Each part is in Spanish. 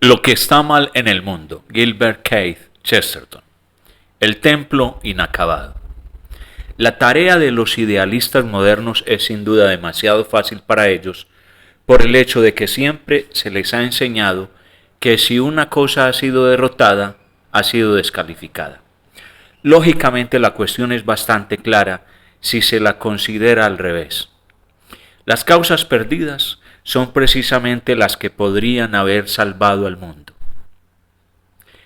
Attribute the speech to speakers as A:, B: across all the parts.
A: Lo que está mal en el mundo, Gilbert Keith Chesterton. El templo inacabado. La tarea de los idealistas modernos es sin duda demasiado fácil para ellos por el hecho de que siempre se les ha enseñado que si una cosa ha sido derrotada, ha sido descalificada. Lógicamente la cuestión es bastante clara si se la considera al revés. Las causas perdidas son precisamente las que podrían haber salvado al mundo.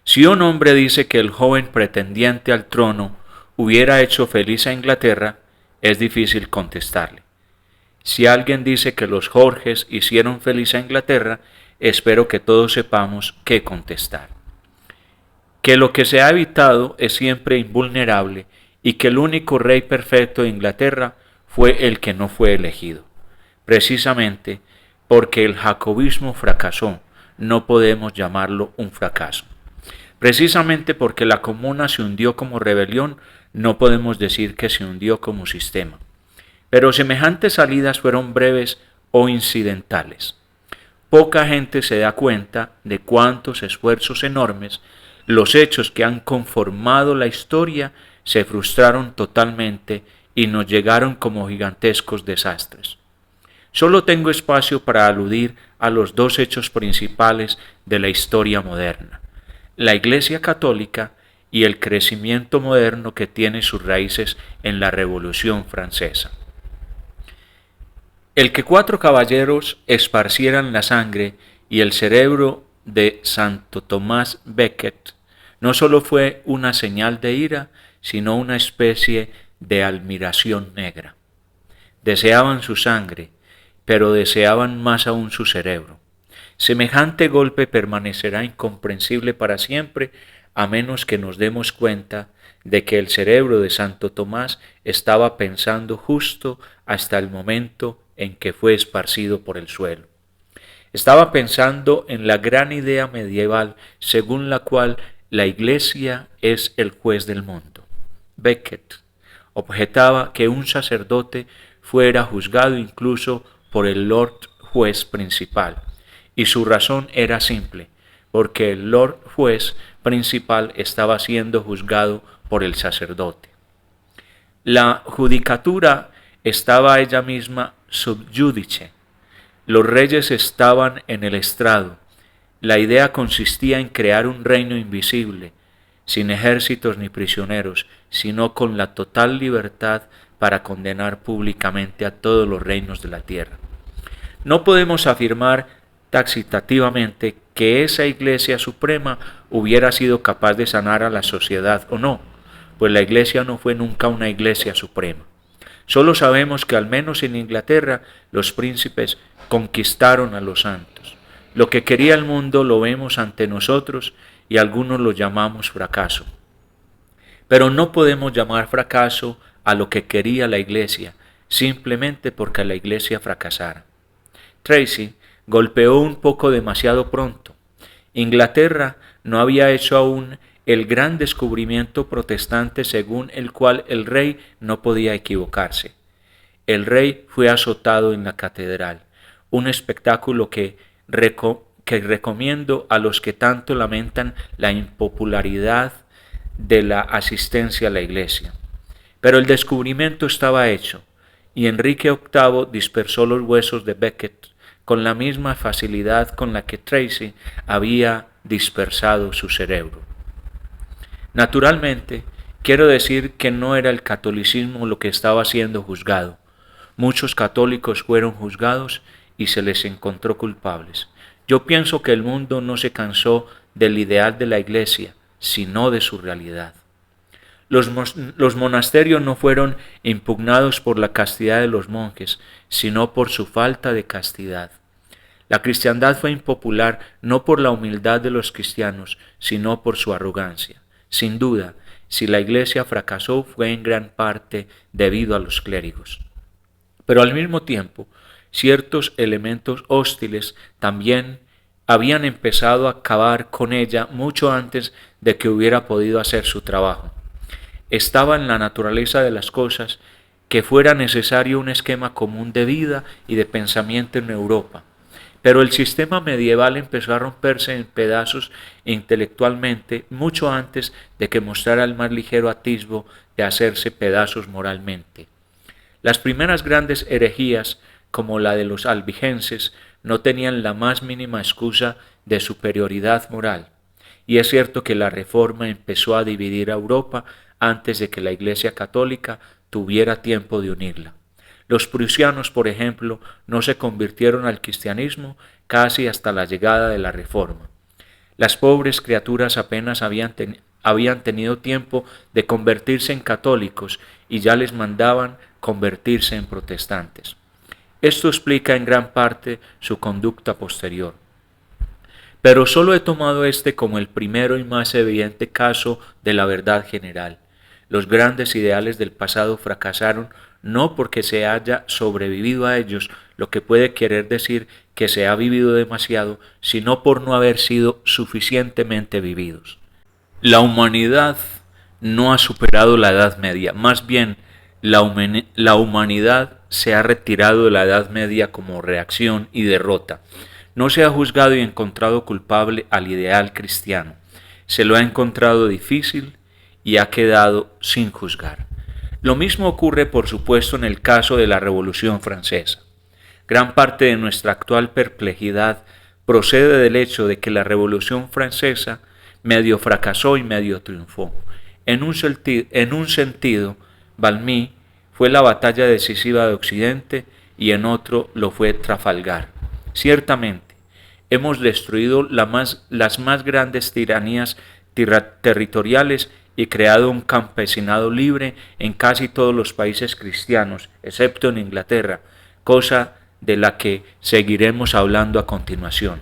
A: Si un hombre dice que el joven pretendiente al trono hubiera hecho feliz a Inglaterra, es difícil contestarle. Si alguien dice que los Jorges hicieron feliz a Inglaterra, espero que todos sepamos qué contestar. Que lo que se ha evitado es siempre invulnerable y que el único rey perfecto de Inglaterra fue el que no fue elegido. Precisamente porque el jacobismo fracasó, no podemos llamarlo un fracaso. Precisamente porque la comuna se hundió como rebelión, no podemos decir que se hundió como sistema. Pero semejantes salidas fueron breves o incidentales. Poca gente se da cuenta de cuántos esfuerzos enormes, los hechos que han conformado la historia, se frustraron totalmente y nos llegaron como gigantescos desastres. Solo tengo espacio para aludir a los dos hechos principales de la historia moderna: la Iglesia Católica y el crecimiento moderno que tiene sus raíces en la Revolución Francesa. El que 4 caballeros esparcieran la sangre y el cerebro de Santo Tomás Becket no solo fue una señal de ira, sino una especie de admiración negra. Deseaban su sangre, pero deseaban más aún su cerebro. Semejante golpe permanecerá incomprensible para siempre, a menos que nos demos cuenta de que el cerebro de Santo Tomás estaba pensando justo hasta el momento en que fue esparcido por el suelo. Estaba pensando en la gran idea medieval según la cual la Iglesia es el juez del mundo. Becket objetaba que un sacerdote fuera juzgado incluso por el Lord Juez principal, y su razón era simple, porque el Lord Juez principal estaba siendo juzgado por el sacerdote. La judicatura estaba ella misma sub judice. Los reyes estaban en el estrado. La idea consistía en crear un reino invisible, sin ejércitos ni prisioneros, sino con la total libertad para condenar públicamente a todos los reinos de la tierra. No podemos afirmar taxativamente que esa Iglesia Suprema hubiera sido capaz de sanar a la sociedad o no, pues la Iglesia no fue nunca una Iglesia Suprema. Solo sabemos que al menos en Inglaterra los príncipes conquistaron a los santos. Lo que quería el mundo lo vemos ante nosotros y algunos lo llamamos fracaso. Pero no podemos llamar fracaso a lo que quería la Iglesia, simplemente porque la Iglesia fracasara. Tracy golpeó un poco demasiado pronto. Inglaterra no había hecho aún el gran descubrimiento protestante según el cual el rey no podía equivocarse. El rey fue azotado en la catedral, un espectáculo que recomiendo a los que tanto lamentan la impopularidad de la asistencia a la iglesia. Pero el descubrimiento estaba hecho, y Enrique VIII dispersó los huesos de Becket con la misma facilidad con la que Tracy había dispersado su cerebro. Naturalmente, quiero decir que no era el catolicismo lo que estaba siendo juzgado. Muchos católicos fueron juzgados y se les encontró culpables. Yo pienso que el mundo no se cansó del ideal de la Iglesia, sino de su realidad. Los monasterios no fueron impugnados por la castidad de los monjes, sino por su falta de castidad. La cristiandad fue impopular no por la humildad de los cristianos, sino por su arrogancia. Sin duda, si la Iglesia fracasó fue en gran parte debido a los clérigos. Pero al mismo tiempo, ciertos elementos hostiles también habían empezado a acabar con ella mucho antes de que hubiera podido hacer su trabajo. Estaba en la naturaleza de las cosas que fuera necesario un esquema común de vida y de pensamiento en Europa. Pero el sistema medieval empezó a romperse en pedazos intelectualmente mucho antes de que mostrara el más ligero atisbo de hacerse pedazos moralmente. Las primeras grandes herejías, como la de los albigenses, no tenían la más mínima excusa de superioridad moral. Y es cierto que la Reforma empezó a dividir a Europa antes de que la Iglesia Católica tuviera tiempo de unirla. Los prusianos, por ejemplo, no se convirtieron al cristianismo casi hasta la llegada de la Reforma. Las pobres criaturas apenas habían tenido tiempo de convertirse en católicos y ya les mandaban convertirse en protestantes. Esto explica en gran parte su conducta posterior. Pero solo he tomado este como el primero y más evidente caso de la verdad general. Los grandes ideales del pasado fracasaron no porque se haya sobrevivido a ellos, lo que puede querer decir que se ha vivido demasiado, sino por no haber sido suficientemente vividos. La humanidad no ha superado la Edad Media, más bien la humanidad se ha retirado de la Edad Media como reacción y derrota. No se ha juzgado y encontrado culpable al ideal cristiano. Se lo ha encontrado difícil y ha quedado sin juzgar. Lo mismo ocurre, por supuesto, en el caso de la Revolución Francesa. Gran parte de nuestra actual perplejidad procede del hecho de que la Revolución Francesa medio fracasó y medio triunfó. En un sentido, Valmy fue la batalla decisiva de Occidente y en otro lo fue Trafalgar. Ciertamente, hemos destruido las más grandes tiranías territoriales y creado un campesinado libre en casi todos los países cristianos, excepto en Inglaterra, cosa de la que seguiremos hablando a continuación.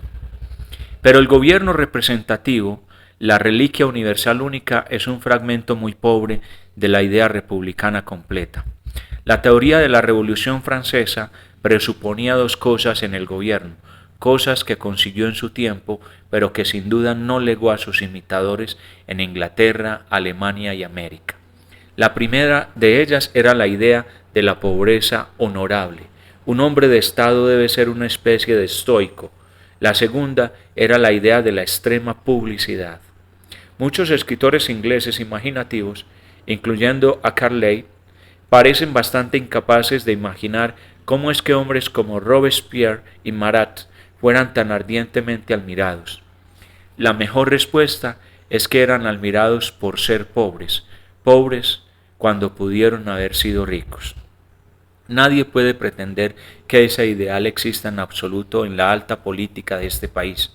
A: Pero el gobierno representativo, la reliquia universal única, es un fragmento muy pobre de la idea republicana completa. La teoría de la Revolución Francesa presuponía dos cosas en el gobierno, cosas que consiguió en su tiempo, pero que sin duda no legó a sus imitadores en Inglaterra, Alemania y América. La primera de ellas era la idea de la pobreza honorable. Un hombre de Estado debe ser una especie de estoico. La segunda era la idea de la extrema publicidad. Muchos escritores ingleses imaginativos, incluyendo a Carlyle, parecen bastante incapaces de imaginar cómo es que hombres como Robespierre y Marat fueran tan ardientemente admirados. La mejor respuesta es que eran admirados por ser pobres, pobres cuando pudieron haber sido ricos. Nadie puede pretender que ese ideal exista en absoluto en la alta política de este país.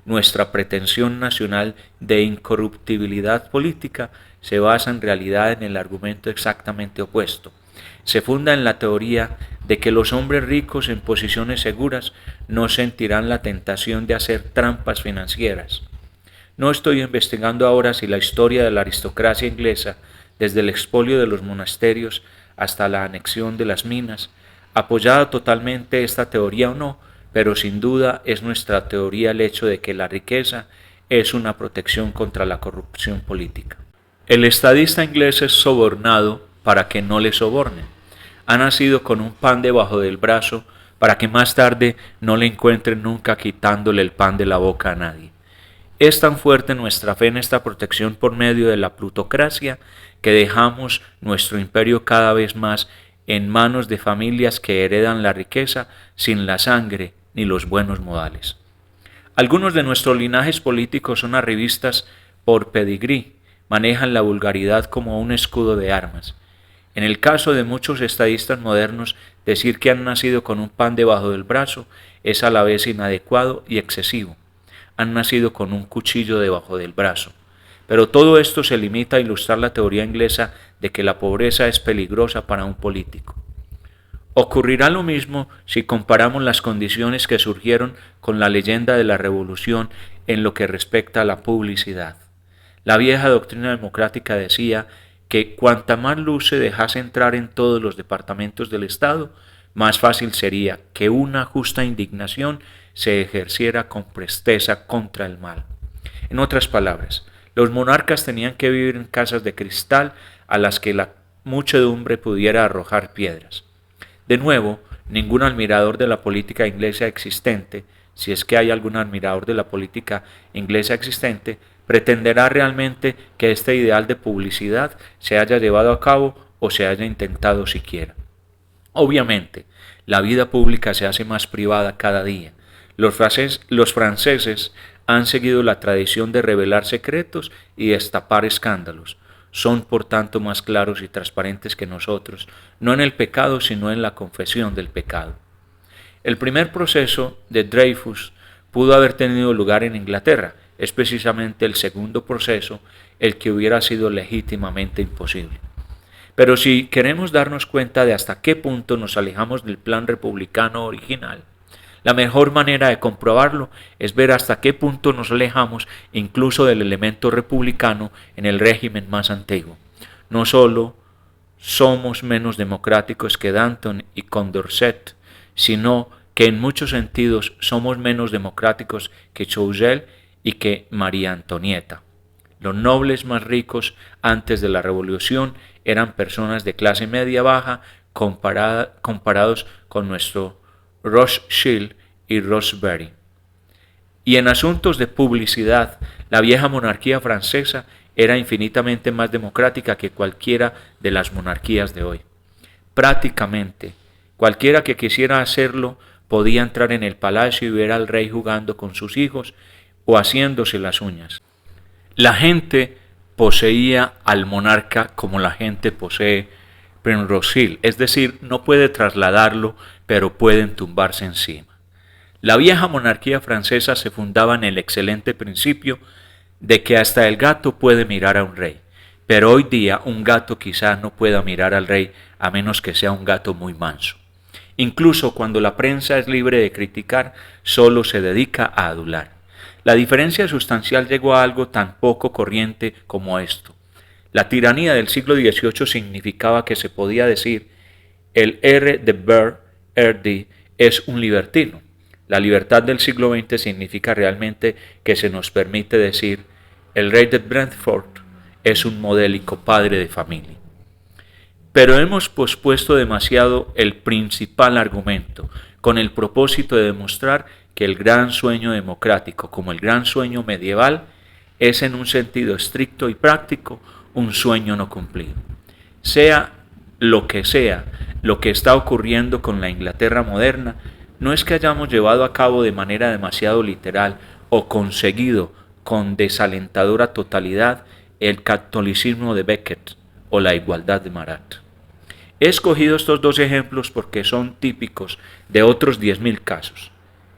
A: Nuestra pretensión nacional de incorruptibilidad política se basa en realidad en el argumento exactamente opuesto. Se funda en la teoría de que los hombres ricos en posiciones seguras no sentirán la tentación de hacer trampas financieras. No estoy investigando ahora si la historia de la aristocracia inglesa, desde el expolio de los monasterios hasta la anexión de las minas, apoyada totalmente esta teoría o no, pero sin duda es nuestra teoría el hecho de que la riqueza es una protección contra la corrupción política. El estadista inglés es sobornado para que no le sobornen. Ha nacido con un pan debajo del brazo para que más tarde no le encuentren nunca quitándole el pan de la boca a nadie. Es tan fuerte nuestra fe en esta protección por medio de la plutocracia que dejamos nuestro imperio cada vez más en manos de familias que heredan la riqueza sin la sangre ni los buenos modales. Algunos de nuestros linajes políticos son arribistas por pedigrí, manejan la vulgaridad como un escudo de armas. En el caso de muchos estadistas modernos, decir que han nacido con un pan debajo del brazo es a la vez inadecuado y excesivo. Han nacido con un cuchillo debajo del brazo. Pero todo esto se limita a ilustrar la teoría inglesa de que la pobreza es peligrosa para un político. Ocurrirá lo mismo si comparamos las condiciones que surgieron con la leyenda de la revolución en lo que respecta a la publicidad. La vieja doctrina democrática decía que cuanta más luz se dejase entrar en todos los departamentos del Estado, más fácil sería que una justa indignación se ejerciera con presteza contra el mal. En otras palabras, los monarcas tenían que vivir en casas de cristal a las que la muchedumbre pudiera arrojar piedras. De nuevo, ningún admirador de la política inglesa existente si es que hay algún admirador de la política inglesa existente, pretenderá realmente que este ideal de publicidad se haya llevado a cabo o se haya intentado siquiera. Obviamente, la vida pública se hace más privada cada día. Los franceses han seguido la tradición de revelar secretos y destapar escándalos. Son por tanto más claros y transparentes que nosotros, no en el pecado, sino en la confesión del pecado. El primer proceso de Dreyfus pudo haber tenido lugar en Inglaterra, es precisamente el segundo proceso el que hubiera sido legítimamente imposible. Pero si queremos darnos cuenta de hasta qué punto nos alejamos del plan republicano original, la mejor manera de comprobarlo es ver hasta qué punto nos alejamos incluso del elemento republicano en el régimen más antiguo. No solo somos menos democráticos que Danton y Condorcet, sino que en muchos sentidos somos menos democráticos que Choiseul y que María Antonieta. Los nobles más ricos antes de la Revolución eran personas de clase media baja comparados con nuestro Rothschild y Roxbury. Y en asuntos de publicidad, la vieja monarquía francesa era infinitamente más democrática que cualquiera de las monarquías de hoy. Prácticamente, cualquiera que quisiera hacerlo podía entrar en el palacio y ver al rey jugando con sus hijos o haciéndose las uñas. La gente poseía al monarca como la gente posee Prince Hill, es decir, no puede trasladarlo, pero pueden tumbarse encima. La vieja monarquía francesa se fundaba en el excelente principio de que hasta el gato puede mirar a un rey, pero hoy día un gato quizás no pueda mirar al rey a menos que sea un gato muy manso. Incluso cuando la prensa es libre de criticar, solo se dedica a adular. La diferencia sustancial llegó a algo tan poco corriente como esto. La tiranía del siglo XVIII significaba que se podía decir el R de Bert es un libertino. La libertad del siglo XX significa realmente que se nos permite decir el rey de Brentford es un modélico padre de familia. Pero hemos pospuesto demasiado el principal argumento, con el propósito de demostrar que el gran sueño democrático, como el gran sueño medieval, es en un sentido estricto y práctico un sueño no cumplido. Sea lo que está ocurriendo con la Inglaterra moderna, no es que hayamos llevado a cabo de manera demasiado literal o conseguido con desalentadora totalidad el catolicismo de Becket o la igualdad de Marat. He escogido estos dos ejemplos porque son típicos de otros 10.000 casos.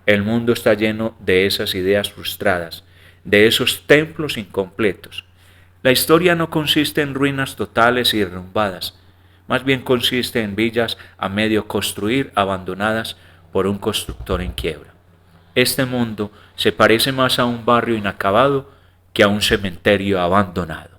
A: El mundo está lleno de esas ideas frustradas, de esos templos incompletos. La historia no consiste en ruinas totales y derrumbadas, más bien consiste en villas a medio construir abandonadas por un constructor en quiebra. Este mundo se parece más a un barrio inacabado que a un cementerio abandonado.